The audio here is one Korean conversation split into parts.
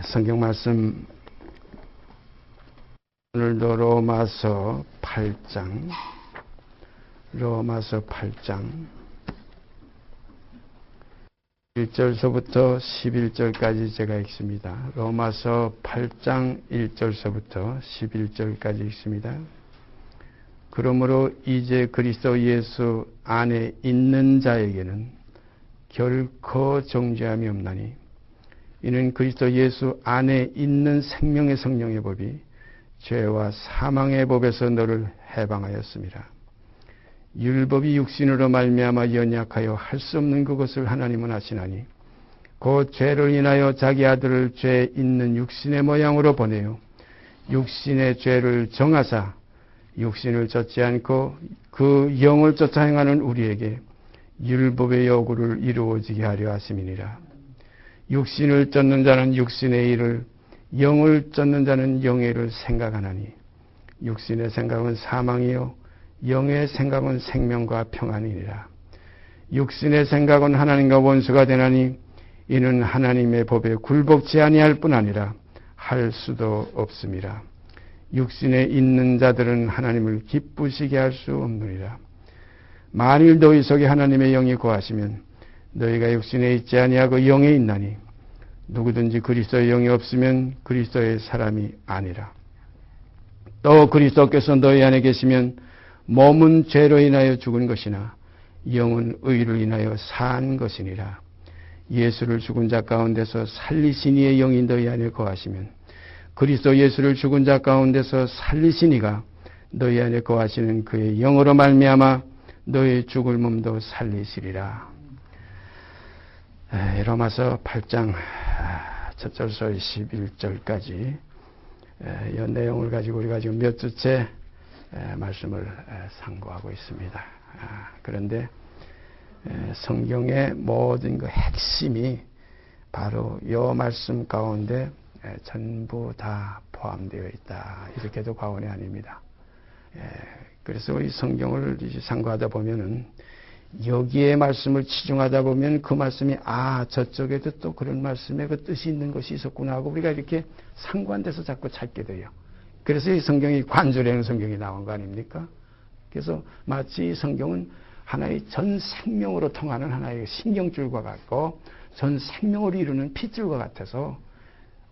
성경 말씀 오늘도 로마서 8장 1절서부터 11절까지 제가 읽습니다. 로마서 8장 1절서부터 11절까지 읽습니다. 그러므로 이제 그리스도 예수 안에 있는 자에게는 결코 정죄함이 없나니 이는 그리스도 예수 안에 있는 생명의 성령의 법이 죄와 사망의 법에서 너를 해방하였습니다. 율법이 육신으로 말미암아 연약하여 할 수 없는 그것을 하나님은 하시나니 곧 죄를 인하여 자기 아들을 죄 있는 육신의 모양으로 보내요 육신의 죄를 정하사 육신을 쫓지 않고 그 영을 쫓아 행하는 우리에게 율법의 요구를 이루어지게 하려 하심이니라. 육신을 쫓는 자는 육신의 일을, 영을 쫓는 자는 영의 일을 생각하나니 육신의 생각은 사망이요 영의 생각은 생명과 평안이니라. 육신의 생각은 하나님과 원수가 되나니 이는 하나님의 법에 굴복지 아니할 뿐 아니라 할 수도 없음이라. 육신에 있는 자들은 하나님을 기쁘시게 할 수 없느니라. 만일 너희 속에 하나님의 영이 거하시면 너희가 육신에 있지 아니하고 영에 있나니 누구든지 그리스도의 영이 없으면 그리스도의 사람이 아니라. 또 그리스도께서 너희 안에 계시면 몸은 죄로 인하여 죽은 것이나 영은 의를 인하여 산 것이니라. 예수를 죽은 자 가운데서 살리신 이의 영이 너희 안에 거하시면 그리스도 예수를 죽은 자 가운데서 살리신 이가 너희 안에 거하시는 그의 영으로 말미암아 너의 죽을 몸도 살리시리라. 로마서 8장 1절서 11절까지 이 내용을 가지고 우리가 지금 몇 주째 말씀을 상고하고 있습니다. 그런데 성경의 모든 그 핵심이 바로 이 말씀 가운데 전부 다 포함되어 있다. 이렇게도 과언이 아닙니다. 그래서 우리 성경을 상고하다 보면은 여기에 말씀을 치중하다 보면 그 말씀이 저쪽에도 또 그런 말씀에 그 뜻이 있는 것이 있었구나 하고 우리가 이렇게 상고한 데서 자꾸 찾게 돼요. 그래서 이 성경이 관조라는 성경이 나온 거 아닙니까? 그래서 마치 이 성경은 하나의 전 생명으로 통하는 하나의 신경줄과 같고 전 생명을 이루는 핏줄과 같아서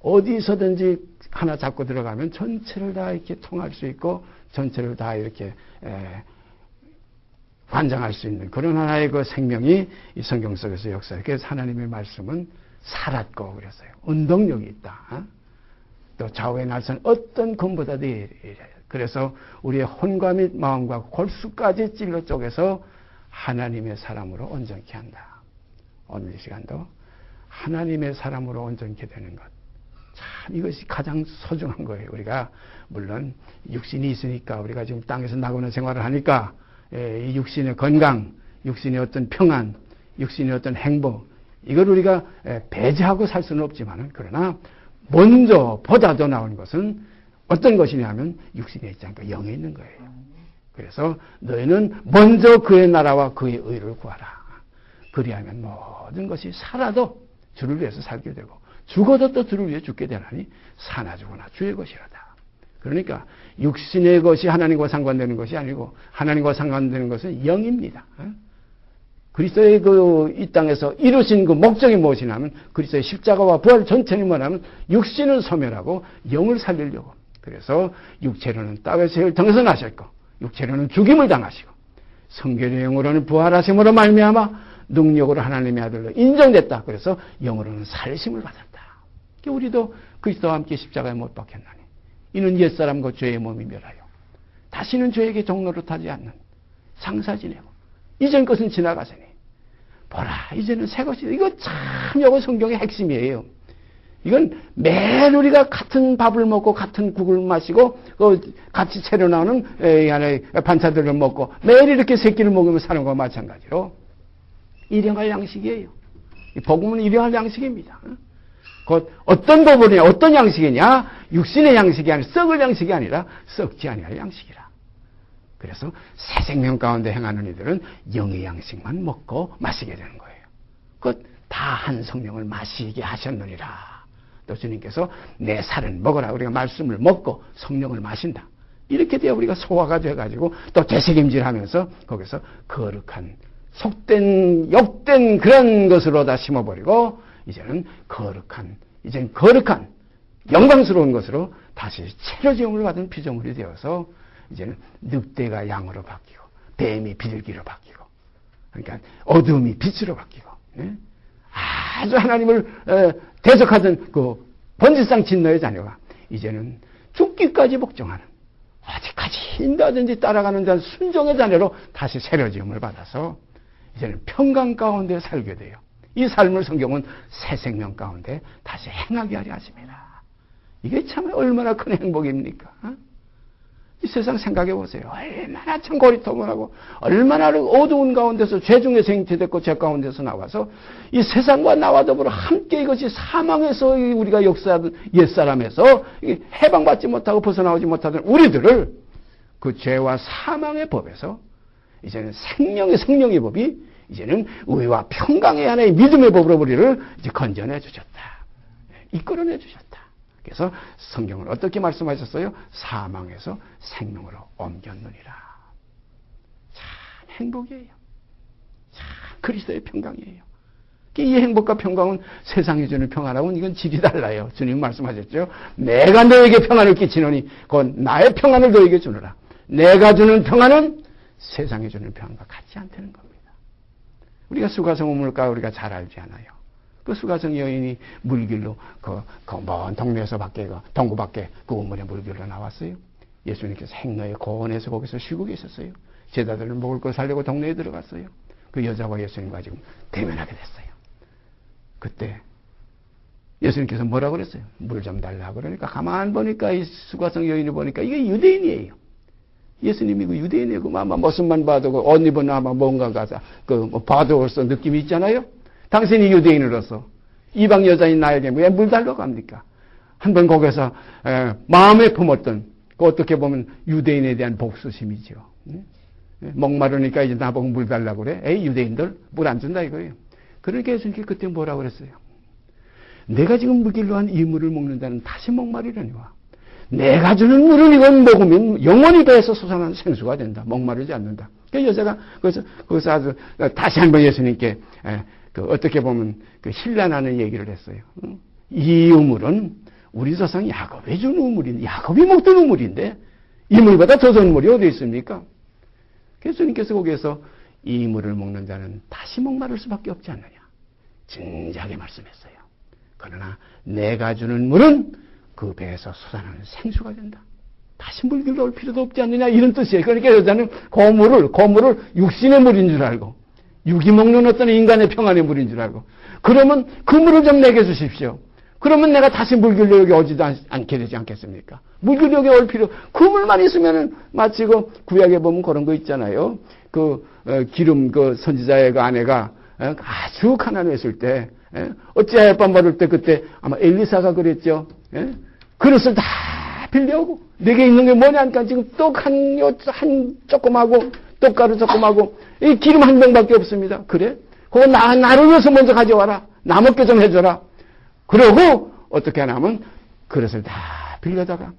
어디서든지 하나 잡고 들어가면 전체를 다 이렇게 통할 수 있고 전체를 다 이렇게 관장할 수 있는 그런 하나의 그 생명이 이 성경 속에서 역사해요. 그래서 하나님의 말씀은 살았고 그랬어요. 운동력이 있다. 또 좌우의 날선 어떤 검보다도 이래요. 그래서 우리의 혼과 및 마음과 골수까지 찔러 쪼개서 하나님의 사람으로 온전케 한다. 오늘 이 시간도 하나님의 사람으로 온전케 되는 것. 참 이것이 가장 소중한 거예요. 우리가 물론 육신이 있으니까 우리가 지금 땅에서 나고는 생활을 하니까 이 육신의 건강, 육신의 어떤 평안, 육신의 어떤 행복 이걸 우리가 배제하고 살 수는 없지만 그러나 먼저 보다 더 나은 것은 어떤 것이냐면 육신에 있지 않고 영에 있는 거예요. 그래서 너희는 먼저 그의 나라와 그의 의를 구하라. 그리하면 모든 것이 살아도 주를 위해서 살게 되고 죽어도 또 주를 위해 죽게 되나니 사나 죽으나 주의 것이라다. 그러니까 육신의 것이 하나님과 상관되는 것이 아니고 하나님과 상관되는 것은 영입니다. 그리스도의 이 땅에서 이루신 그 목적이 무엇이냐면 그리스도의 십자가와 부활 전체는 뭐냐면 육신을 소멸하고 영을 살리려고. 그래서 육체로는 땅에서 혈 등에서 나셨고 육체로는 죽임을 당하시고 성결의 영으로는 부활하심으로 말미암아 능력으로 하나님의 아들로 인정됐다. 그래서 영으로는 살리심을 받았다. 우리도 그리스도와 함께 십자가에 못 박혔나니 이는 옛사람과 죄의 몸이 멸하여 다시는 죄에게 종노릇하지 않는 상사 지내고 이전 것은 지나가서니 보라 이제는 새 것이다. 이거 참 이거 성경의 핵심이에요. 이건 매일 우리가 같은 밥을 먹고 같은 국을 마시고 같이 채로 나오는 반찬들을 먹고 매일 이렇게 세 끼를 먹으며 사는 것과 마찬가지로 일용할 양식이에요. 복음은 일용할 양식입니다. 곧 어떤 부분이 어떤 양식이냐? 육신의 양식이 아니라 썩을 양식이 아니라 썩지 아니할 양식이라. 그래서 새 생명 가운데 행하는 이들은 영의 양식만 먹고 마시게 되는 거예요. 그 다 한 성령을 마시게 하셨느니라. 또 주님께서 내 살을 먹어라. 우리가 말씀을 먹고 성령을 마신다. 이렇게 되어 우리가 소화가 돼가지고 또 되새김질하면서 거기서 거룩한 속된 욕된 그런 것으로 다 심어버리고 이제는 거룩한 영광스러운 것으로 다시 채로지음을 받은 피조물이 되어서 이제는 늑대가 양으로 바뀌고 뱀이 비둘기로 바뀌고 그러니까 어둠이 빛으로 바뀌고 아주 하나님을 대적하던 그 본질상 진노의 자녀가 이제는 죽기까지 복종하는 어디까지 힘다든지 따라가는 자는 순종의 자녀로 다시 새로지음을 받아서 이제는 평강 가운데 살게 돼요. 이 삶을 성경은 새 생명 가운데 다시 행하게 하려 하십니다. 이게 참 얼마나 큰 행복입니까? 이 세상 생각해 보세요. 얼마나 참 고리토문하고 얼마나 어두운 가운데서 죄 중에서 잉태됐고 죄 가운데서 나와서 이 세상과 나와 더불어 함께 이것이 사망에서 우리가 역사하던 옛사람에서 해방받지 못하고 벗어나오지 못하던 우리들을 그 죄와 사망의 법에서 이제는 생명의 법이 이제는 의와 평강의 하나의 믿음의 법으로 우리를 이제 건져내 주셨다. 이끌어내 주셨다. 그래서 성경을 어떻게 말씀하셨어요? 사망에서 생명으로 옮겼느니라. 참 행복이에요. 참 그리스도의 평강이에요. 이 행복과 평강은 세상이 주는 평안하고는 이건 질이 달라요. 주님 말씀하셨죠. 내가 너에게 평안을 끼치노니 곧 나의 평안을 너에게 주느라. 내가 주는 평안은 세상이 주는 평안과 같지 않다는 겁니다. 우리가 수가성 우물가 우리가 잘 알지 않아요. 그 수가성 여인이 물길로 그 먼 동네에서 동구 밖에 그 우물에 물길로 나왔어요. 예수님께서 행로에 고원해서 거기서 쉬고 계셨어요. 제자들은 먹을 걸 살려고 동네에 들어갔어요. 그 여자와 예수님과 지금 대면하게 됐어요. 그때 예수님께서 뭐라고 그랬어요? 물 좀 달라고 그러니까 가만 보니까 이 수가성 여인을 보니까 이게 유대인이에요. 예수님이 그 유대인이고 아마 모습만 봐도 그 옷 입은 아마 뭔가 가서 봐도 벌써 느낌이 있잖아요. 당신이 유대인으로서 이방 여자인 나에게 왜 물 달라고 합니까? 한번 거기서 마음에 품었던 그 어떻게 보면 유대인에 대한 복수심이죠. 목마르니까 이제 나보고 물 달라고 그래. 에이 유대인들 물 안 준다 이거예요. 그러니까 예수님께 그때 뭐라고 그랬어요? 내가 지금 물길로 한 이 물을 먹는다는 다시 목마르려니와 내가 주는 물은 이건 먹으면 영원히 배에서 솟아나는 생수가 된다. 목마르지 않는다. 그 여자가 거기서 아주 다시 한번 예수님께 어떻게 보면 그 신란하는 얘기를 했어요. 이 우물은 우리 조상 야곱이 준 우물인데 야곱이 먹던 우물인데 이 물보다 더 좋은 물이 어디 있습니까? 예수님께서 거기에서 이 물을 먹는 자는 다시 목마를 수밖에 없지 않느냐. 진지하게 말씀했어요. 그러나 내가 주는 물은 그 배에서 솟아나는 생수가 된다. 다시 물길로 올 필요도 없지 않느냐 이런 뜻이에요. 그러니까 여자는 고물을 육신의 물인 줄 알고 육이 먹는 어떤 인간의 평안의 물인 줄 알고 그러면 그 물을 좀 내게 주십시오. 그러면 내가 다시 물길로 여기 오지도 않게 되지 않겠습니까? 물길로 여기 올 필요 그 물만 있으면은 마치 그 구약에 보면 그런 거 있잖아요. 기름 선지자의 그 아내가 아주 가난했을 때 어찌하여 밥 먹을 때 그때 아마 엘리사가 그랬죠. 그릇을 다 빌려오고 내게 있는 게 뭐냐니까 지금 떡 한 조금하고 떡가루 조금하고 이 기름 한 병밖에 없습니다. 그래? 그거 나를 위해서 먼저 가져와라. 나 먹게 좀 해줘라. 그러고 어떻게 하냐면 그릇을 다 빌려다가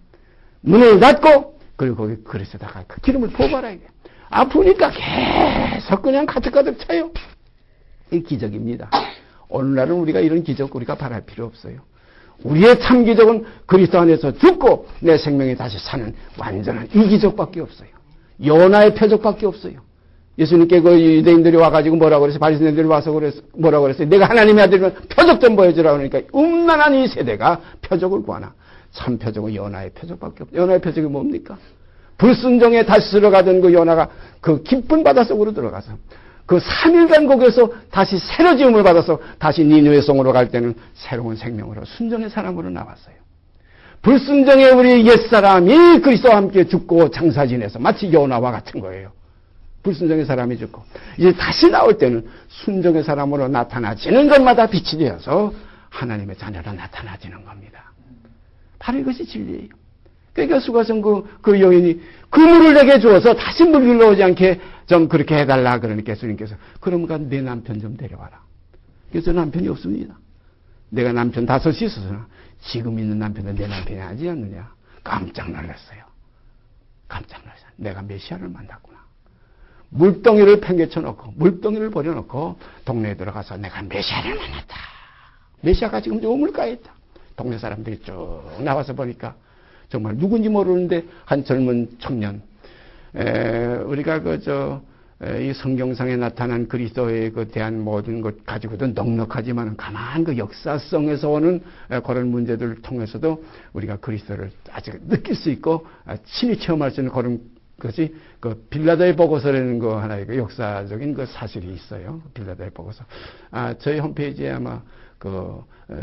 문을 닫고 그리고 거기 그릇에다가 그 기름을 부어봐라 이게. 아프니까 계속 그냥 가득가득 차요. 이 기적입니다. 오늘날은 우리가 이런 기적 우리가 바랄 필요 없어요. 우리의 참 기적은 그리스도 안에서 죽고 내 생명이 다시 사는 완전한 이 기적밖에 없어요. 요나의 표적밖에 없어요. 예수님께 그 유대인들이 와가지고 뭐라고 그랬어요? 바리새인들이 와서 뭐라고 그랬어요? 내가 하나님의 아들이면 표적 좀 보여주라 그러니까 음란한 이 세대가 표적을 구하나 참 표적은 요나의 표적밖에 없어요. 요나의 표적이 뭡니까? 불순종에 다스려 가던 그 요나가 그 깊은 바다 속으로 들어가서 그 3일간 거기에서 다시 새로 지음을 받아서 다시 니느웨 성으로 갈 때는 새로운 생명으로 순종의 사람으로 나왔어요. 불순종의 우리 옛사람이 그리스도와 함께 죽고 장사 지내서 마치 요나와 같은 거예요. 불순종의 사람이 죽고 이제 다시 나올 때는 순종의 사람으로 나타나지는 것마다 빛이 되어서 하나님의 자녀로 나타나지는 겁니다. 바로 이것이 진리예요. 그러니까 수가성 그 여인이 그 물을 내게 주어서 다시 물길로 오지 않게 좀 그렇게 해달라 그러니까 예수님께서 그러면 내 남편 좀 데려와라. 그래서 남편이 없습니다. 내가 남편 5이 있어서 지금 있는 남편은 내 남편이 아니지 않느냐. 깜짝 놀랐어요. 깜짝 놀랐어요. 내가 메시아를 만났구나. 물덩이를 팽개쳐 놓고 물덩이를 버려놓고 동네에 들어가서 내가 메시아를 만났다. 메시아가 지금 저 우물가에 있다. 동네 사람들이 쭉 나와서 보니까 정말 누군지 모르는데 한 젊은 청년, 우리가 이 성경상에 나타난 그리스도에 대한 모든 것 가지고도 넉넉하지만 가만 그 역사성에서 오는 그런 문제들을 통해서도 우리가 그리스도를 아직 느낄 수 있고 친히 체험할 수 있는 그런 것이 그 빌라도의 보고서라는 거 하나의 그 역사적인 그 사실이 있어요. 빌라도의 보고서. 저희 홈페이지에 아마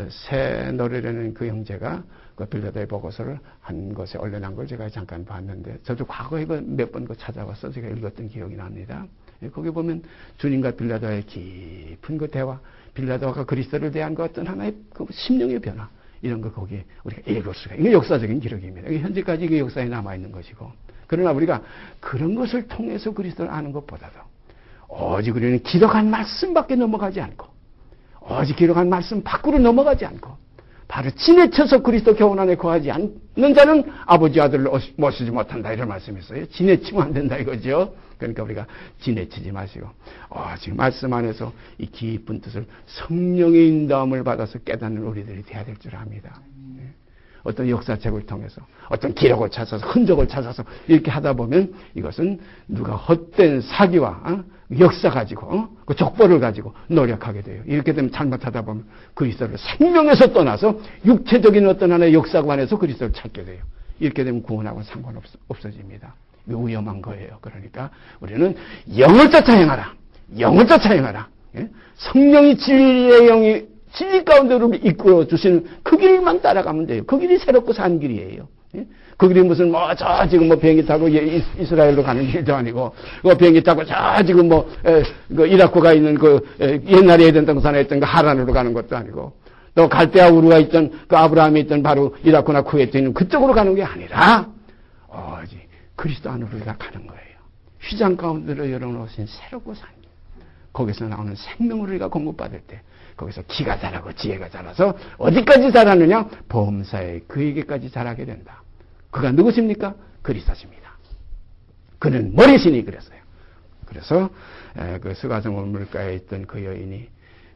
새 노래라는 그 형제가 그 빌라도의 보고서를 한 것에 올려놓은 걸 제가 잠깐 봤는데, 저도 과거에 몇 번 찾아와서 제가 읽었던 기억이 납니다. 거기 보면 주님과 빌라도의 깊은 그 대화, 빌라도가 그리스도를 대한 그 어떤 하나의 그 심령의 변화, 이런 거 거기에 우리가 읽을 수가, 이게 역사적인 기록입니다. 이게 현재까지 이게 역사에 남아있는 것이고, 그러나 우리가 그런 것을 통해서 그리스도를 아는 것보다도 오직 우리는 기록한 말씀밖에 넘어가지 않고, 오직 기록한 말씀 밖으로 넘어가지 않고, 바로 지내쳐서 그리스도 교훈 안에 거하지 않는 자는 아버지 아들을 모시지 못한다, 이런 말씀이 있어요. 지내치면 안 된다 이거죠. 그러니까 우리가 지내치지 마시고 지금 말씀 안에서 이 깊은 뜻을 성령의 인도함을 받아서 깨닫는 우리들이 돼야 될 줄 압니다. 어떤 역사책을 통해서 어떤 기록을 찾아서 흔적을 찾아서 이렇게 하다 보면 이것은 누가 헛된 사기와 역사 가지고 그 족보를 가지고 노력하게 돼요. 이렇게 되면 잘못하다 보면 그리스도를 생명에서 떠나서 육체적인 어떤 하나의 역사관에서 그리스도를 찾게 돼요. 이렇게 되면 구원하고는 상관없어집니다. 위험한 거예요. 그러니까 우리는 영을 쫓아 행하라. 영을 쫓아 행하라. 성령이 진리의 영이 진리 가운데로 이끌어 주시는 그 길만 따라가면 돼요. 그 길이 새롭고 산 길이에요. 그 길이 무슨 지금 비행기 타고 이스라엘로 가는 길도 아니고, 비행기 타고 지금 이라크가 있는 옛날에 에덴 동산에 있던 그 하란으로 가는 것도 아니고, 또 갈대아 우르가 있던 그 아브라함이 있던 바로 이라크나 쿠웨이트에 있는 그쪽으로 가는 게 아니라 오직 그리스도 안으로 우리가 가는 거예요. 휘장 가운데로 열어놓으신 새롭고 산 길. 거기서 나오는 생명을 우리가 공급받을 때 거기서 기가 자라고 지혜가 자라서 어디까지 자라느냐? 범사에 그에게까지 자라게 된다. 그가 누구십니까? 그리스도십니다. 그는 머리시니 그랬어요. 그래서 그 스가성 우물가에 있던 그 여인이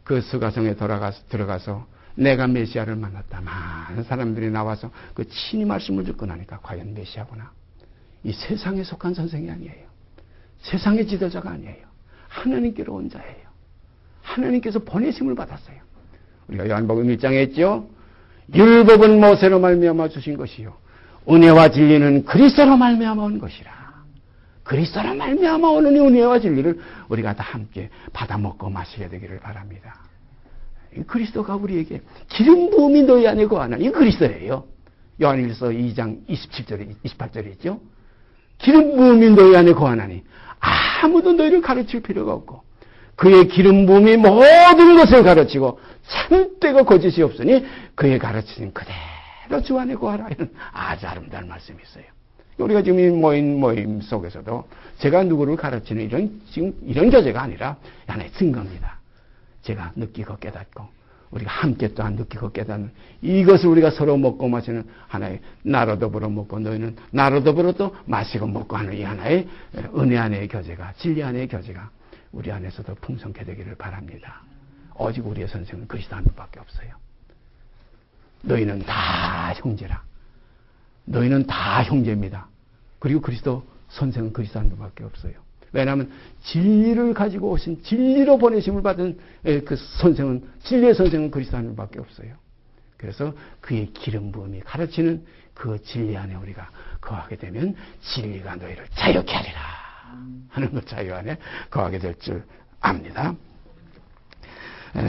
그 스가성에 들어가서 내가 메시아를 만났다. 많은 사람들이 나와서 그 친히 말씀을 듣고 나니까 과연 메시아구나. 이 세상에 속한 선생이 아니에요. 세상의 지도자가 아니에요. 하나님께로 온 자예요. 하나님께서 보내심을 받았어요. 우리가 요한복음 1장에 했죠. 율법은 모세로 말미암아 주신 것이요 은혜와 진리는 그리스도로 말미암아 온 것이라. 그리스도로 말미암아 오는 은혜와 진리를 우리가 다 함께 받아 먹고 마시게 되기를 바랍니다. 이 그리스도가 우리에게 기름 부음이 너희 안에 거하는 이 그리스도예요. 요한일서 2장 27절에 28절에 있죠. 기름 부음이 너희 안에 거하나니 아무도 너희를 가르칠 필요가 없고 그의 기름 부음이 모든 것을 가르치고 참되고 거짓이 없으니 그의 가르치신 그대로 주 안에 거하라. 이런 아주 아름다운 말씀이 있어요. 우리가 지금 이 모임 속에서도 제가 누구를 가르치는 이런 교제가 아니라 하나의 증거입니다. 제가 느끼고 깨닫고 우리가 함께 또한 느끼고 깨닫는 이것을 우리가 서로 먹고 마시는 하나의 나로 더불어 먹고 너희는 나로 더불어 또 마시고 먹고 하는 이 하나의 은혜 안의 교제가, 진리 안의 교제가 우리 안에서도 풍성케 되기를 바랍니다. 오직 우리의 선생은 그리스도 한 분밖에 없어요. 너희는 다 형제라. 너희는 다 형제입니다. 그리고 그리스도 선생은 그리스도 한 분밖에 없어요. 왜냐하면 진리를 가지고 오신 진리로 보내심을 받은 그 선생은, 진리의 선생은 그리스도 한 분밖에 없어요. 그래서 그의 기름 부음이 가르치는 그 진리 안에 우리가 거하게 되면 진리가 너희를 자유케 하리라 하는 그 자유 안에 거하게 될 줄 압니다.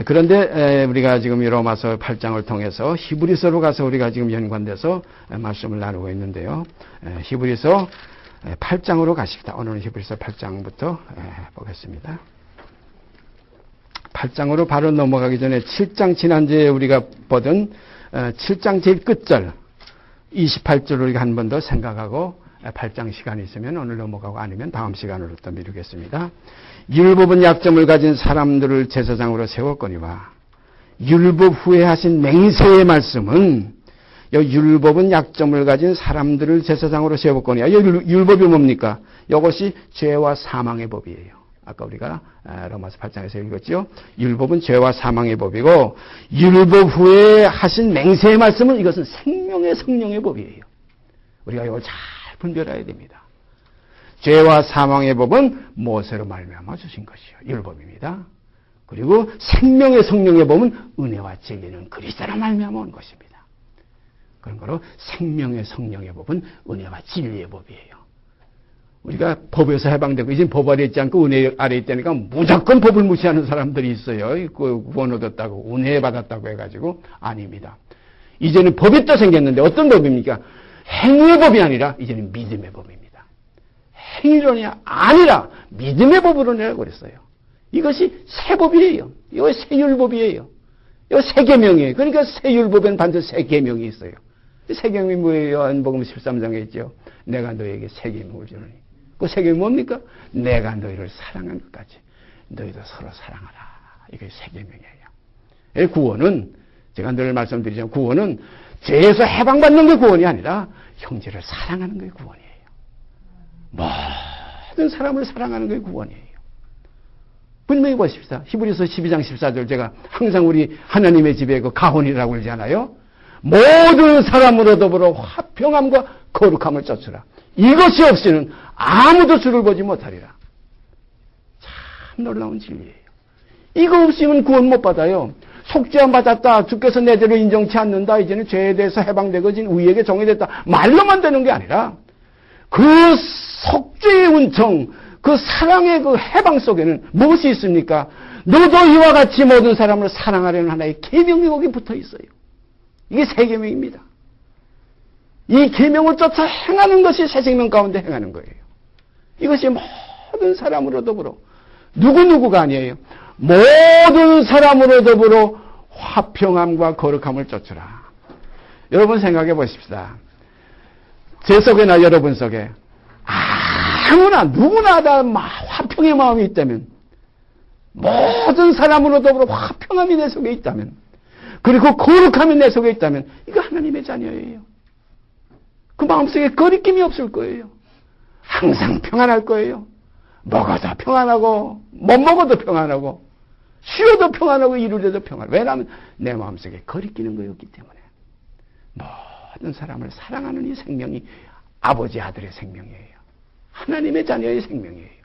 그런데 우리가 지금 로마서 8장을 통해서 히브리서로 가서 우리가 지금 연관돼서 말씀을 나누고 있는데요. 히브리서 8장으로 가십니다. 오늘은 히브리서 8장부터 보겠습니다. 8장으로 바로 넘어가기 전에 7장 지난주에 우리가 보던 7장 제일 끝절 28절을 우리가 한 번 더 생각하고 8장 시간이 있으면 오늘 넘어가고 아니면 다음 시간으로 또 미루겠습니다. 율법은 약점을 가진 사람들을 제사장으로 세웠거니와 율법 후에 하신 맹세의 말씀은 율법은 약점을 가진 사람들을 제사장으로 세웠거니와. 율법이 뭡니까? 이것이 죄와 사망의 법이에요. 아까 우리가 로마서 8장에서 읽었죠. 율법은 죄와 사망의 법이고 율법 후에 하신 맹세의 말씀은 이것은 생명의 성령의 법이에요. 우리가 이걸 잘 분별해야 됩니다. 죄와 사망의 법은 모세로 말미암아 주신 것이요. 율법입니다. 그리고 생명의 성령의 법은 은혜와 진리는 그리스도로 말미암아 온 것입니다. 그런 거로 생명의 성령의 법은 은혜와 진리의 법이에요. 우리가 법에서 해방되고 이제 법 아래 있지 않고 은혜 아래 있다니까 무조건 법을 무시하는 사람들이 있어요. 구원 얻었다고 은혜 받았다고 해가지고 아닙니다. 이제는 법이 또 생겼는데 어떤 법입니까? 행위의 법이 아니라 이제는 믿음의 법입니다. 행위론이 아니라 믿음의 법으로 내라고 그랬어요. 이것이 새 법이에요. 이거 새 율법이에요. 이거 새 계명이에요. 그러니까 새 율법에는 반드시 새 계명이 있어요. 새 계명이 뭐예요? 요한복음 13장에 있죠. 내가 너에게 새 계명을 주노니. 그 새 계명이 뭡니까? 내가 너희를 사랑한 것까지 너희도 서로 사랑하라. 이게 새 계명이에요. 구원은 제가 늘 말씀드리지만 구원은 죄에서 해방받는 게 구원이 아니라 형제를 사랑하는 게 구원이에요. 모든 사람을 사랑하는 게 구원이에요. 분명히 보십시다. 히브리서 12장 14절 제가 항상 우리 하나님의 집에 그 가혼이라고 그러잖아요. 모든 사람으로 더불어 화평함과 거룩함을 쫓으라. 이것이 없이는 아무도 주를 보지 못하리라. 참 놀라운 진리예요. 이거 없이는 구원 못 받아요. 속죄함 받았다. 주께서 내 죄를 인정치 않는다. 이제는 죄에 대해서 해방되고 의에게 정의됐다. 말로만 되는 게 아니라 그 속죄의 은총, 그 사랑의 그 해방 속에는 무엇이 있습니까? 너도 이와 같이 모든 사람을 사랑하려는 하나의 계명이 거기 붙어 있어요. 이게 새 계명입니다. 이 계명을 쫓아 행하는 것이 새 생명 가운데 행하는 거예요. 이것이 모든 사람으로 더불어 누구누구가 아니에요. 모든 사람으로 더불어 화평함과 거룩함을 쫓으라. 여러분 생각해 보십시다. 제 속에나 여러분 속에 아무나 누구나 다 화평의 마음이 있다면, 모든 사람으로 더불어 화평함이 내 속에 있다면, 그리고 거룩함이 내 속에 있다면 이거 하나님의 자녀예요. 그 마음속에 거리낌이 없을 거예요. 항상 평안할 거예요. 먹어도 평안하고 못 먹어도 평안하고 쉬어도 평안하고 이루려도 평안하고. 왜냐하면 내 마음속에 거리끼는 거였기 때문에. 모든 사람을 사랑하는 이 생명이 아버지 아들의 생명이에요. 하나님의 자녀의 생명이에요.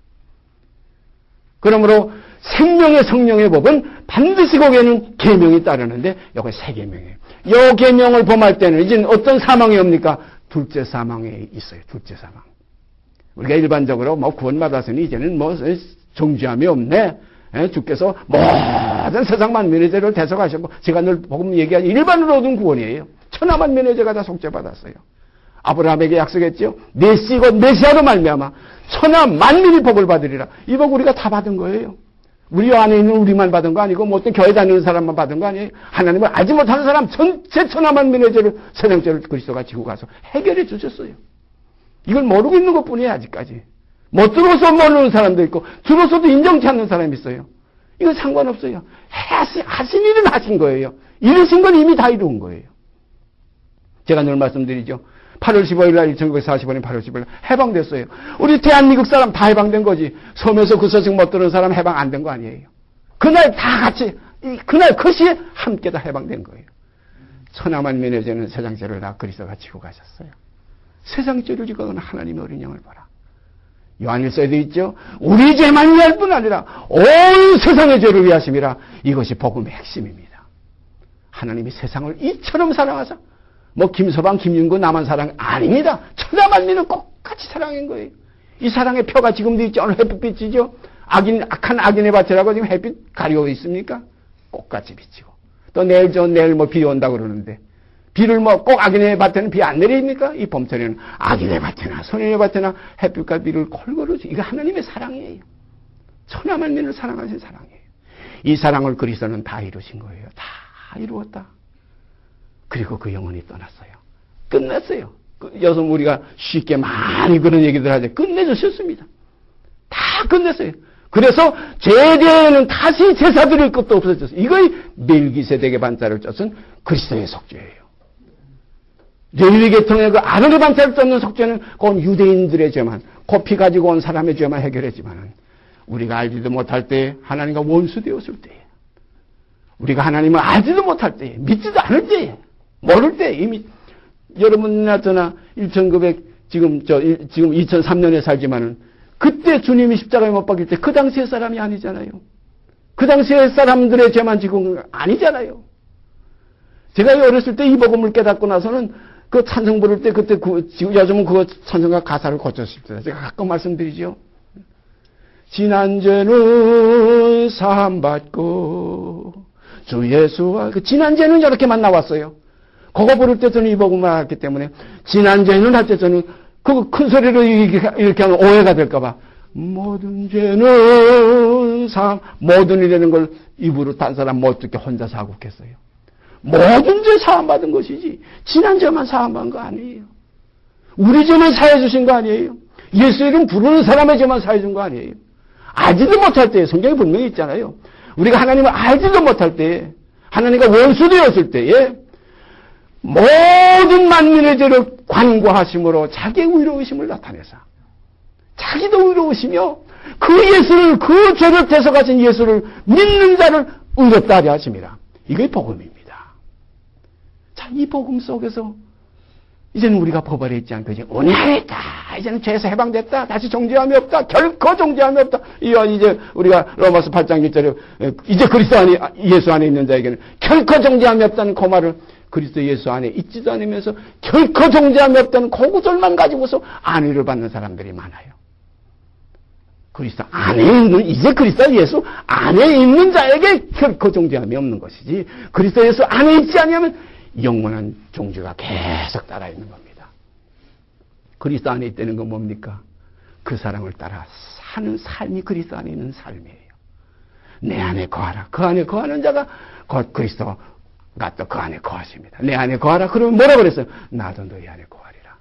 그러므로 생명의 성령의 법은 반드시 거기에는 계명이 따르는데 여기 새 계명이에요. 이 계명을 범할 때는 이제 어떤 사망이 옵니까? 둘째 사망이 있어요. 둘째 사망. 우리가 일반적으로 구원받았으니 이제는 정죄함이 없네. 주께서 모든 세상 만민의 죄를 대속하셨고, 제가 늘 복음 얘기하는 일반으로 얻은 구원이에요. 천하 만민의 죄가 다 속죄받았어요. 아브라함에게 약속했죠. 메시고 메시아로 말미암아 천하 만민이 복을 받으리라. 이 복 우리가 다 받은 거예요. 우리 안에 있는 우리만 받은 거 아니고 어떤 교회 다니는 사람만 받은 거 아니에요. 하나님을 알지 못하는 사람 전체 천하 만민의 죄를, 세상죄를 그리스도가 지고 가서 해결해 주셨어요. 이걸 모르고 있는 것뿐이에요. 아직까지. 못 들어서 모르는 사람도 있고 들어서도 인정치 않는 사람이 있어요. 이거 상관없어요. 하신 일은 하신 거예요. 이루신 건 이미 다 이룬 거예요. 제가 늘 말씀드리죠. 8월 15일 날 1945년 8월 15일 날 해방됐어요. 우리 대한민국 사람 다 해방된 거지. 섬에서 그 소식 못 들은 사람 해방 안 된 거 아니에요. 그날 다 같이 그날 그 시에 함께 다 해방된 거예요. 천하만민의 죄는 세상 죄를 다 그리스도가 지고 가셨어요. 세상 죄를 지고 가는 하나님의 어린 양을 봐라. 요한일서에도 있죠. 우리 죄만 위할 뿐 아니라 온 세상의 죄를 위하심이라. 이것이 복음의 핵심입니다. 하나님이 세상을 이처럼 사랑하사 김서방, 김윤구 나만 사랑 아닙니다. 천하만민은 똑같이 사랑한 거예요. 이 사랑의 표가 지금도 있죠. 오늘 햇빛이죠. 악한 악인의 밭이라고 지금 햇빛 가리고 있습니까? 똑같이 비치고. 또 내일 비 온다고 그러는데 비를 꼭 악인의 밭에는 비 안 내립니까? 이 봄철에는 악인의 밭에나 선인의 밭에나 햇빛과 비를 골고루 이거 하나님의 사랑이에요. 천하만민을 사랑하신 사랑이에요. 이 사랑을 그리스도는 다 이루신 거예요. 다 이루었다. 그리고 그 영혼이 떠났어요. 끝났어요. 여성 우리가 쉽게 많이 그런 얘기들 하죠. 끝내주셨습니다. 다 끝냈어요. 그래서 제대에는 다시 제사 드릴 것도 없어졌어요. 이거의 멜기세덱의 반자를 쫓은 그리스도의 속죄예요. 레위 계통의 그 아론의 반차를 쫓는 속죄는 그건 유대인들의 죄만, 코피 가지고 온 사람의 죄만 해결했지만 우리가 알지도 못할 때, 하나님과 원수 되었을 때, 우리가 하나님을 알지도 못할 때, 믿지도 않을 때, 모를 때, 이미 여러분이나 저나 지금 2003년에 살지만은 그때 주님이 십자가에 못 박힐 때 그 당시의 사람이 아니잖아요. 그 당시의 사람들의 죄만 지금 아니잖아요. 제가 어렸을 때 이 복음을 깨닫고 나서는 그 찬송 부를 때 그때 요즘은 그 찬송가 가사를 고쳤습니다. 제가 가끔 말씀드리죠. 지난 죄는 사함받고 주 예수와 그 지난 죄는 이렇게만 나왔어요. 그거 부를 때 저는 이 복음을 알았기 때문에 지난 죄는 할 때 저는 그 큰 소리로 이렇게 하면 오해가 될까봐 모든 죄는 모든이라는 걸 입으로 딴 사람 못 듣게 혼자 사국했어요. 모든 죄 사함받은 것이지 지난 죄만 사함받은 거 아니에요. 우리 죄만 사해 주신 거 아니에요. 예수 이름 부르는 사람의 죄만 사해 준 거 아니에요. 알지도 못할 때 성경에 분명히 있잖아요. 우리가 하나님을 알지도 못할 때 하나님과 원수되었을 때에 모든 만민의 죄를 관고하심으로 자기의 의로우심을 나타내서 자기도 의로우시며 그 예수를 그 죄를 대속하신 예수를 믿는 자를 의롭다 하려 하심이라. 이게 복음입니다. 자, 이 복음 속에서 이제는 우리가 법 아래 있지 않고 이제 은혜 안에 있다. 이제는 죄에서 해방됐다. 다시 정죄함이 없다. 결코 정죄함이 없다. 이제 우리가 로마서 8장 1절에 이제 그리스도 안에 예수 안에 있는 자에게는 결코 정죄함이 없다는 그 말을 그리스도 예수 안에 있지도 않으면서 결코 정죄함이 없다는 그 구절만 가지고서 안위를 받는 사람들이 많아요. 그리스도 안에 있는 이제 그리스도 예수 안에 있는 자에게 결코 정죄함이 없는 것이지 그리스도 예수 안에 있지 않으면 영원한 종주가 계속 따라 있는 겁니다. 그리스도 안에 있다는 건 뭡니까? 그 사랑을 따라 사는 삶이 그리스도 안에 있는 삶이에요. 내 안에 거하라. 그 안에 거하는 자가 곧 그리스도가 또 그 안에 거하십니다. 내 안에 거하라. 그러면 뭐라고 그랬어요? 나도 너희 안에 거하리라.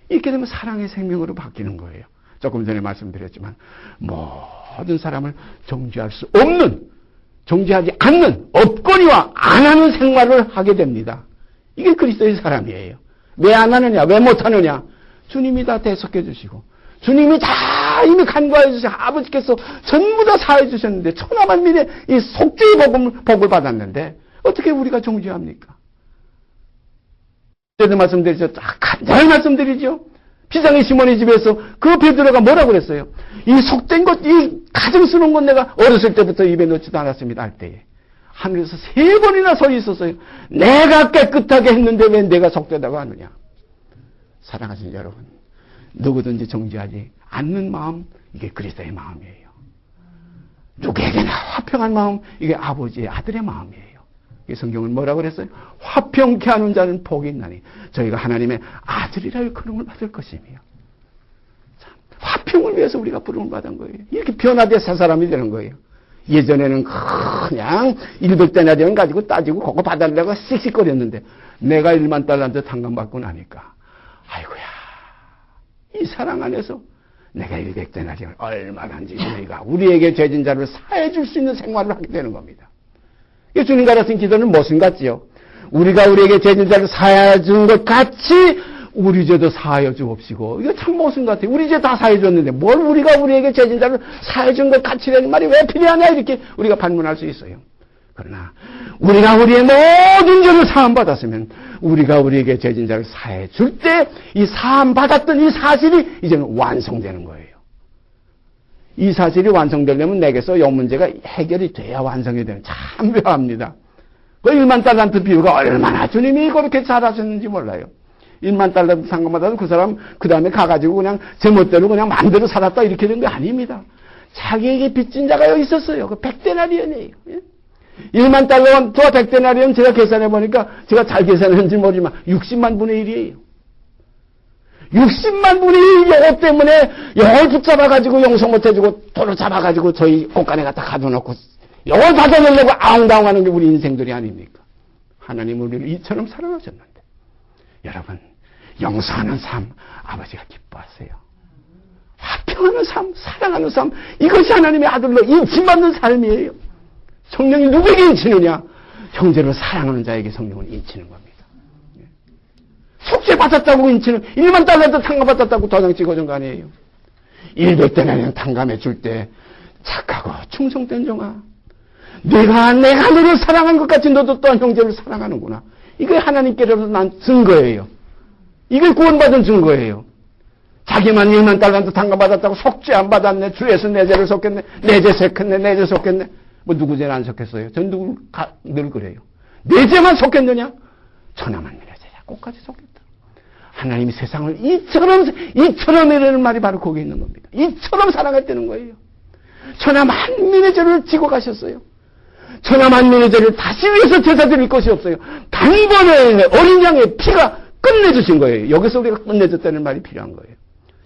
이렇게 되면 사랑의 생명으로 바뀌는 거예요. 조금 전에 말씀드렸지만 모든 사람을 정죄할 수 없는, 정죄하지 않는, 없거니와 안 하는 생활을 하게 됩니다. 이게 그리스도의 사람이에요. 왜 안 하느냐? 왜 못 하느냐? 주님이 다 대속해 주시고 주님이 다 이미 간과해 주시고 아버지께서 전부 다 사해 주셨는데 천하만민의 이 속죄의 복을 받았는데 어떻게 우리가 정죄합니까? 그때도 말씀드리죠. 간단히 말씀드리죠. 비상의 시몬의 집에서 그 베드로가 뭐라고 그랬어요? 이 속된 것, 이 가증스러운 것 내가 어렸을 때부터 입에 넣지도 않았습니다. 할 때에. 하늘에서 3번이나 서 있었어요. 내가 깨끗하게 했는데 왜 내가 속되다고 하느냐. 사랑하시는 여러분, 누구든지 정죄하지 않는 마음, 이게 그리스도의 마음이에요. 누구에게나 화평한 마음, 이게 아버지의 아들의 마음이에요. 성경은 뭐라고 그랬어요? 화평케 하는 자는 복이 있나니 저희가 하나님의 아들이라 일컬음을 받을 것이며. 참, 화평을 위해서 우리가 부름을 받은 거예요. 이렇게 변화돼 새 사람이 되는 거예요. 예전에는 그냥 100데나리온 가지고 따지고 그거 받으려고 씩씩거렸는데 내가 1만 달란트 탕감받고 나니까 아이고야, 이 사랑 안에서 내가 100데나리온을 얼마든지 우리가 우리에게 죄진 자를 사해 줄 수 있는 생활을 하게 되는 겁니다. 주님 같은 기도는 무슨 같지요? 우리가 우리에게 죄진 자를 사해 준 것 같이 우리 죄도 사하여 주옵시고. 이거 참 무슨 같아요? 우리 죄 다 사해 줬는데 뭘 우리가 우리에게 죄진 자를 사해 준 것 같이라는 말이 왜 필요하냐 이렇게 우리가 반문할 수 있어요. 그러나 우리가 우리의 모든 죄를 사함 받았으면 우리가 우리에게 죄진 자를 사해 줄 때 이 사함 받았던 이 사실이 이제는 완성되는 거예요. 이 사실이 완성되려면 내게서 이 문제가 해결이 돼야 완성이 되는, 참 묘합니다. 그 1만 달란트 비유가 얼마나 주님이 그렇게 잘하셨는지 몰라요. 1만 달란트 상관받아도 그 사람 그 다음에 가가지고 그냥 제멋대로 그냥 마음대로 살았다 이렇게 된 게 아닙니다. 자기에게 빚진 자가 여기 있었어요. 그 100데나리온이에요. 1만 달러와 100데나리온 제가 계산해 보니까 제가 잘 계산했는지 모르지만 60만 분의 1이에요. 60만 분이 요거 때문에 요걸 붙잡아가지고 용서 못해주고 도로 잡아가지고 저희 곳간에 갖다 가둬놓고 요걸 받아내려고 아웅다웅하는 게 우리 인생들이 아닙니까? 하나님 우리를 이처럼 사랑하셨는데 여러분 용서하는 삶 아버지가 기뻐하세요. 화평하는 삶, 사랑하는 삶, 이것이 하나님의 아들로 인침받는 삶이에요. 성령이 누구에게 인치느냐? 형제를 사랑하는 자에게 성령을 인치는 겁니다. 속죄 받았다고 인치는 1만 달러도 탕감받았다고 도장 찍어준 거 아니에요. 100대나량 탕감해 줄 때 착하고 충성된 종아, 내가 너를 사랑한 것 같이 너도 또한 형제를 사랑하는구나. 이게 하나님께로서 난 증거예요. 이게 구원받은 증거예요. 자기만 1만 달러도 탕감받았다고 속죄 안 받았네. 주에서 내 죄를 속겠네. 내 죄 속겠네. 내 죄 속겠네. 뭐 누구 죄는 안 속겠어요? 전 늘 그래요. 내 죄만 속겠느냐? 천하만민의 죄야. 꼭까지 속겠다. 하나님이 세상을 이처럼 이라는 말이 바로 거기에 있는 겁니다. 이처럼 사랑했다는 거예요. 천하만민의 죄를 지고 가셨어요. 천하만민의 죄를 다시 위해서 제사 드릴 것이 없어요. 단번에 어린 양의 피가 끝내주신 거예요. 여기서 우리가 끝내줬다는 말이 필요한 거예요.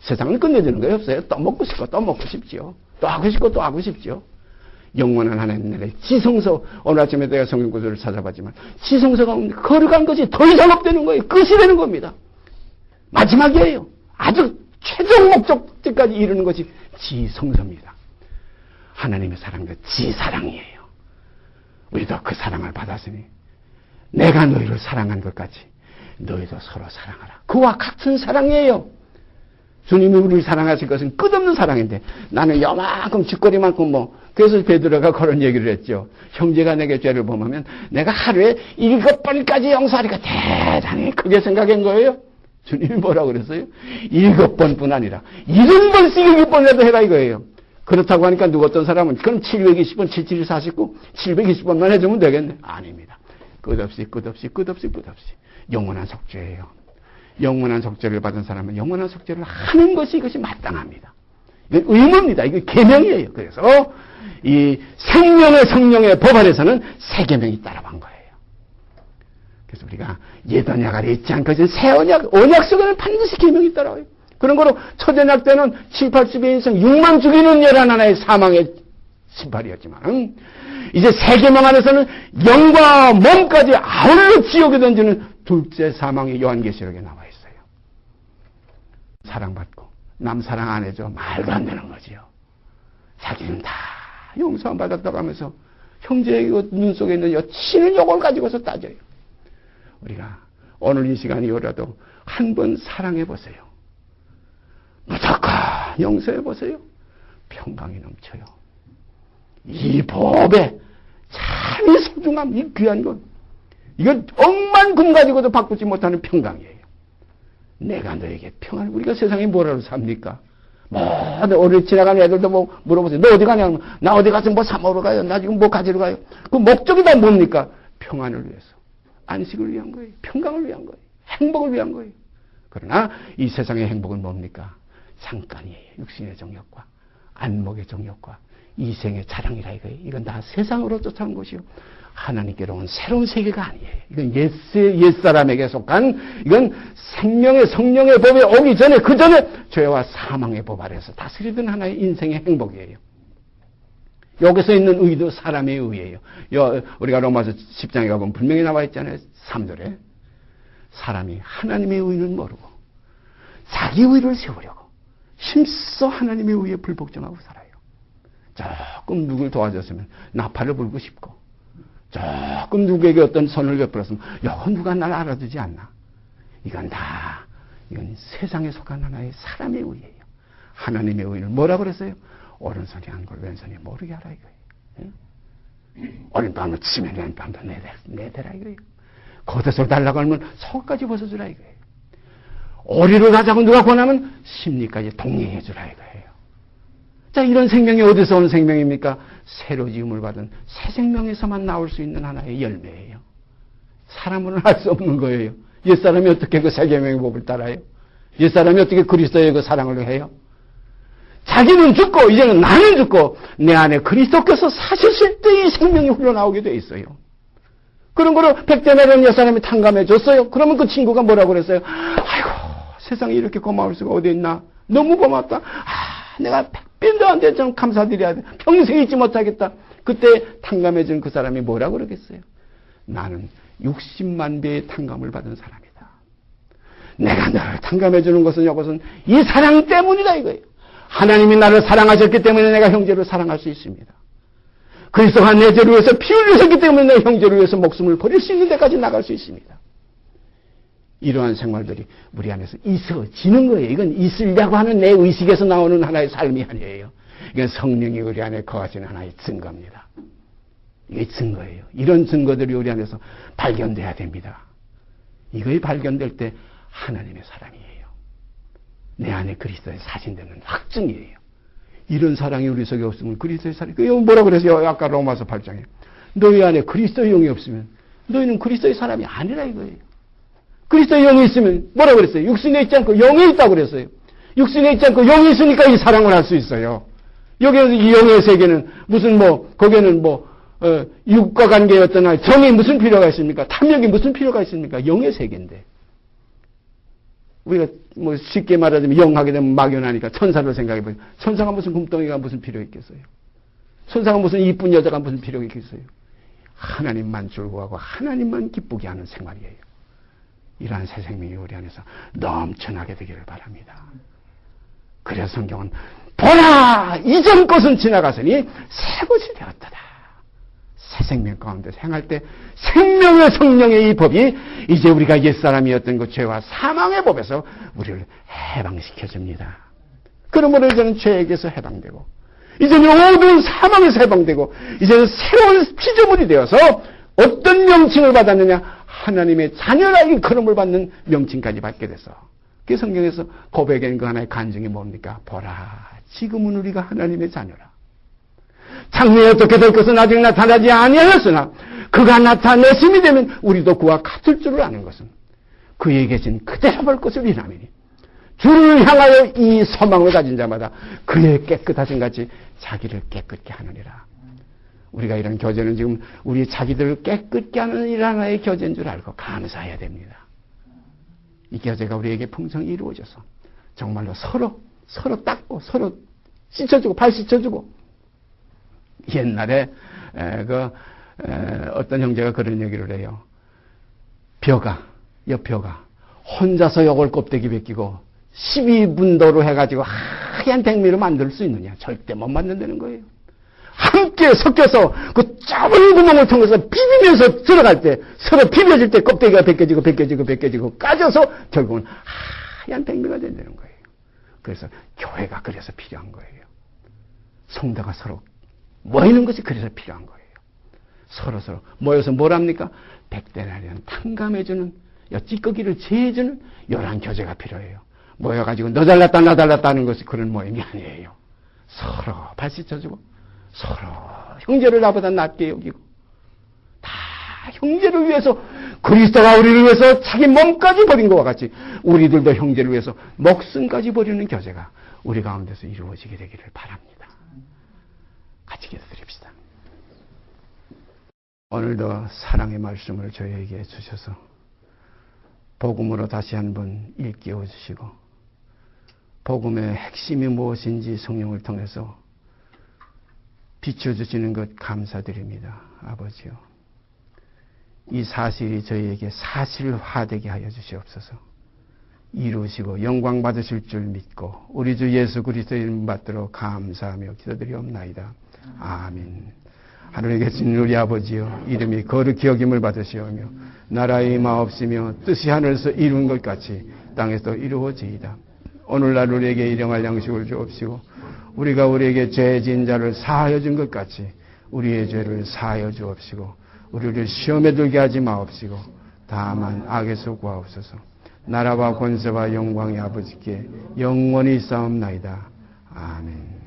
세상은 끝내주는 거예요. 없어요. 또 먹고 싶고 또 먹고 싶지요. 또 하고 싶고 또 하고 싶지요. 영원한 하나님 나라의 지성소, 오늘 아침에 내가 성경 구절을 찾아봤지만 지성소가 거룩한 것이 더 이상 없다는 거예요. 끝이 되는 겁니다. 마지막이에요. 아주 최종 목적지까지 이르는 것이 지성소입니다. 하나님의 사랑도 지사랑이에요. 우리도 그 사랑을 받았으니 내가 너희를 사랑한 것 같이 너희도 서로 사랑하라. 그와 같은 사랑이에요. 주님이 우리를 사랑하실 것은 끝없는 사랑인데 나는 요만큼 쥐꼬리만큼 그래서 베드로가 그런 얘기를 했죠. 형제가 내게 죄를 범하면 내가 하루에 7번까지 용서하니까 대단히 크게 생각한 거예요. 주님이 뭐라고 그랬어요? 7번뿐 아니라 70번씩 7번이라도 해라 이거예요. 그렇다고 하니까 누구 어떤 사람은 그럼 720번, 77, 49, 720번만 해주면 되겠네. 아닙니다. 끝없이 영원한 속죄예요. 영원한 속죄를 받은 사람은 영원한 속죄를 하는 것이 이것이 마땅합니다. 이건 의무입니다. 이거 계명이에요. 그래서 이 생명의 성령의 법 안에서는 새 계명이 따라간 거예요. 그래서 우리가 옛 언약 아래 있지 않고 새 언약 속에는 반드시 계명이 따라와요. 그런 거로 첫 언약 때는 7, 80의 인생 6만 죽이는 11하나의 사망의 심판이었지만 이제 새 계명 안에서는 영과 몸까지 아울러 지옥에 던지는 둘째 사망의 요한계시록에 나와 있어요. 사랑받고 남 사랑 안 해줘 말도 안 되는 거지요. 자기는 다 용서 안 받았다고 하면서 형제의 눈 속에 있는 치는 욕을 가지고서 따져요. 우리가 오늘 이 시간이라도 한번 사랑해 보세요. 무조건 용서해 보세요. 평강이 넘쳐요. 이 법에 참 소중함, 이 귀한 것. 이건 억만 금 가지고도 바꾸지 못하는 평강이에요. 내가 너에게 평안을, 우리가 세상에 뭐라고 삽니까? 오늘 지나가는 애들도 물어보세요. 너 어디 가냐? 나 어디 가서 사 먹으러 가요? 나 지금 가지러 가요? 그 목적이 다 뭡니까? 평안을 위해서. 안식을 위한 거예요. 평강을 위한 거예요. 행복을 위한 거예요. 그러나 이 세상의 행복은 뭡니까? 잠깐이에요. 육신의 정욕과 안목의 정욕과 이생의 자랑이라 이거예요. 이건 다 세상으로 쫓아온 것이요. 하나님께로 온 새로운 세계가 아니에요. 이건 옛사람에게 속한, 이건 생명의 성령의 법에 오기 전에, 그 전에 죄와 사망의 법 아래서 다스리던 하나의 인생의 행복이에요. 여기서 있는 의도 사람의 의예요. 우리가 로마서 10장에 가보면 분명히 나와 있잖아요. 3절에. 사람이 하나님의 의는 모르고 자기 의를 세우려고 힘써 하나님의 의에 불복종하고 살아요. 조금 누굴 도와줬으면 나팔을 불고 싶고, 조금 누구에게 어떤 선을 베풀었으면 누가 날 알아주지 않나. 이건 세상에 속한 하나의 사람의 의예요. 하나님의 의는 뭐라 그랬어요? 오른손이 한 걸 왼손이 모르게 하라 이거예요. 오른밤을 치면 왼밤도 내대라 이거예요. 겉옷을 달라고 하면 속까지 벗어주라 이거예요. 오리를 가자고 누가 권하면 심리까지 동행해주라 이거예요. 자, 이런 생명이 어디서 온 생명입니까? 새로 지음을 받은 새 생명에서만 나올 수 있는 하나의 열매예요. 사람으로는 할 수 없는 거예요. 옛사람이 어떻게 그 새 계명의 법을 따라요? 옛사람이 어떻게 그리스도의 그 사랑을 해요? 자기는 죽고 이제는 나는 죽고 내 안에 그리스도께서 사셨을 때 이 생명이 흘러나오게 돼 있어요. 그런 거로 백제나라는 옛사람이 탕감해 줬어요. 그러면 그 친구가 뭐라고 그랬어요? 아이고, 세상에 이렇게 고마울 수가 어디 있나? 너무 고맙다. 내가 백변도 안 돼. 좀 감사드려야 돼. 평생 잊지 못하겠다. 그때 탕감해 준 그 사람이 뭐라고 그러겠어요? 나는 60만 배의 탕감을 받은 사람이다. 내가 너를 탕감해 주는 것은 이것은 이 사랑 때문이다 이거예요. 하나님이 나를 사랑하셨기 때문에 내가 형제를 사랑할 수 있습니다. 그리스도가 내 죄를 위해서 피 흘리셨기 때문에 내 형제를 위해서 목숨을 버릴 수 있는 데까지 나갈 수 있습니다. 이러한 생활들이 우리 안에서 있어지는 거예요. 이건 있으려고 하는 내 의식에서 나오는 하나의 삶이 아니에요. 이건 성령이 우리 안에 거하시는 하나의 증거입니다. 이게 증거예요. 이런 증거들이 우리 안에서 발견돼야 됩니다. 이거에 발견될 때 하나님의 사랑이에요. 내 안에 그리스도의 사신되는 확증이에요. 이런 사랑이 우리 속에 없으면 그리스도의 사랑. 그 뭐라 그랬어요? 아까 로마서 8장에. 너희 안에 그리스도의 영이 없으면 너희는 그리스도의 사람이 아니라 이거예요. 그리스도의 영이 있으면 뭐라 그랬어요? 육신에 있지 않고 영에 있다고 그랬어요. 육신에 있지 않고 영이 있으니까 이 사랑을 할 수 있어요. 여기에서 이 영의 세계는 무슨 거기에는 육과 관계의 어떤 정이 무슨 필요가 있습니까? 탐욕이 무슨 필요가 있습니까? 영의 세계인데. 우리가 쉽게 말하자면 영하게 되면 막연하니까 천사를 생각해보세요. 천사가 무슨 금덩이가 무슨 필요 있겠어요? 천사가 무슨 이쁜 여자가 무슨 필요가 있겠어요? 하나님만 즐거워하고 하나님만 기쁘게 하는 생활이에요. 이러한 새 생명이 우리 안에서 넘쳐나게 되기를 바랍니다. 그래서 성경은 보라! 이전 것은 지나갔으니 새 것이 되었다. 새 생명 가운데 행할 때 생명의 성령의 이 법이 이제 우리가 옛사람이었던 그 죄와 사망의 법에서 우리를 해방시켜줍니다. 그러므로 이제는 죄에게서 해방되고 이제는 모든 사망에서 해방되고 이제는 새로운 피조물이 되어서 어떤 명칭을 받았느냐? 하나님의 자녀라 일컬음을 받는 명칭까지 받게 돼서 그 성경에서 고백한 그 하나의 간증이 뭡니까? 보라, 지금은 우리가 하나님의 자녀라. 장래에 어떻게 될 것은 아직 나타나지 아니하였으나 그가 나타내심이 되면 우리도 그와 같을 줄을 아는 것은 그에 계신 그대로 볼 것을 이라미니 주를 향하여 이 소망을 가진 자마다 그의 깨끗하신 같이 자기를 깨끗게 하느니라. 우리가 이런 교제는 지금 우리 자기들을 깨끗게 하는 일 하나의 교제인 줄 알고 감사해야 됩니다. 이 교제가 우리에게 풍성히 이루어져서 정말로 서로 닦고 서로 씻어주고 발 씻어주고 옛날에 어떤 형제가 그런 얘기를 해요. 벼가 혼자서 요걸 껍데기 벗기고 12분도로 해가지고 하얀 백미를 만들 수 있느냐? 절대 못 만든다는 거예요. 함께 섞여서 그 좁은 구멍을 통해서 비비면서 들어갈 때 서로 비벼질 때 껍데기가 벗겨지고 까져서 결국은 하얀 백미가 된다는 거예요. 그래서 교회가 그래서 필요한 거예요. 성도가 서로 모이는 것이 그래서 필요한 거예요. 서로 모여서 뭘 합니까? 백대나리는 탕감해주는 찌꺼기를 제해주는 이러한 교제가 필요해요. 모여가지고 너 잘났다 나 잘났다 하는 것이 그런 모임이 아니에요. 서로 발 씻어주고 서로 형제를 나보다 낫게 여기고 다 형제를 위해서 그리스도가 우리를 위해서 자기 몸까지 버린 것과 같이 우리들도 형제를 위해서 목숨까지 버리는 교제가 우리 가운데서 이루어지게 되기를 바랍니다. 같이 기도드립시다. 오늘도 사랑의 말씀을 저희에게 주셔서 복음으로 다시 한번 일깨워 주시고 복음의 핵심이 무엇인지 성령을 통해서 비춰주시는 것 감사드립니다. 아버지요. 이 사실이 저희에게 사실화되게 하여 주시옵소서. 이루시고 영광 받으실 줄 믿고 우리 주 예수 그리스도의 이름 받들어 감사하며 기도드리옵나이다. 아멘. 하늘에 계신 우리 아버지여, 이름이 거룩히 여김을 받으시오며 나라의 임하옵시며 뜻이 하늘에서 이룬 것 같이 땅에서 이루어지이다. 오늘날 우리에게 일용할 양식을 주옵시고 우리가 우리에게 죄 지은 자를 사하여 준 것 같이 우리의 죄를 사하여 주옵시고 우리를 시험에 들게 하지 마옵시고 다만 악에서 구하옵소서. 나라와 권세와 영광이 아버지께 영원히 있사옵나이다. 아멘.